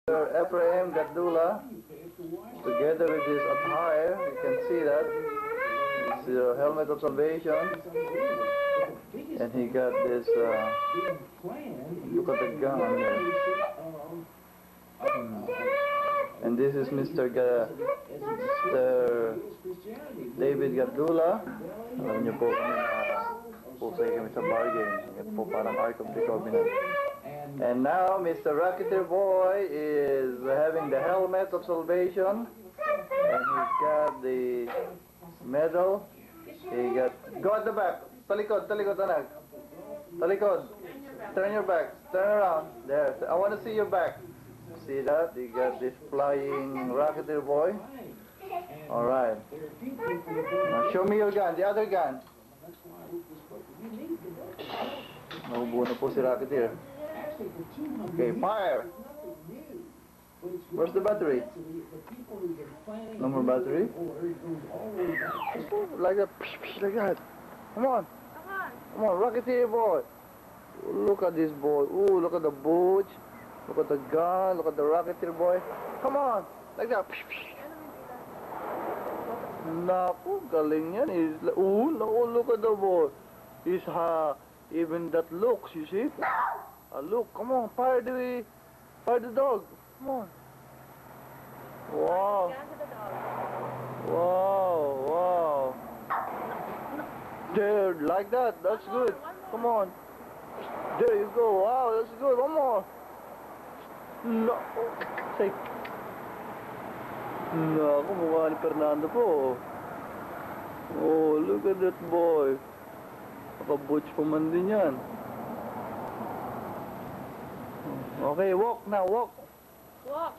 Ephraim Gadula, together with his attire, you can see that. It's the helmet of salvation. And he got this, look at the gun here. And this is Mr. David Gadula. Alam niyo po kami pusay kami sa bargain. Ito po parang Ark of the Covenant. And now Mr. Rocketeer Boy is having the helmet of salvation. And he's got the medal. He got, go at the back. Talikod, talikod anak. Talikod. Turn your back. Turn around. There. I want to see your back. See that? You got this flying Rocketeer Boy. Alright. Now show me your gun. The other gun. Nahubo na po si Rocketeer. Okay, fire. Where's the battery? No more battery? Like that. Like that. Come on. Come on, Rocketeer Boy. Look at this boy. Ooh, look at the boots. Look at the gun. Look at the Rocketeer Boy. Come on. Like that. Naku, galing yan. Ooh, look at the boy. He's even that looks, you see? Look, come on, fire the dog. Come on. Wow. Wow, wow. There, like that. That's good. Come on. There you go. Wow, that's good. One more. No. Say. No, mukha ni Fernando po. Oh, look at that boy. Naka-butch pa man din yan. Okay, walk now, walk. Walk.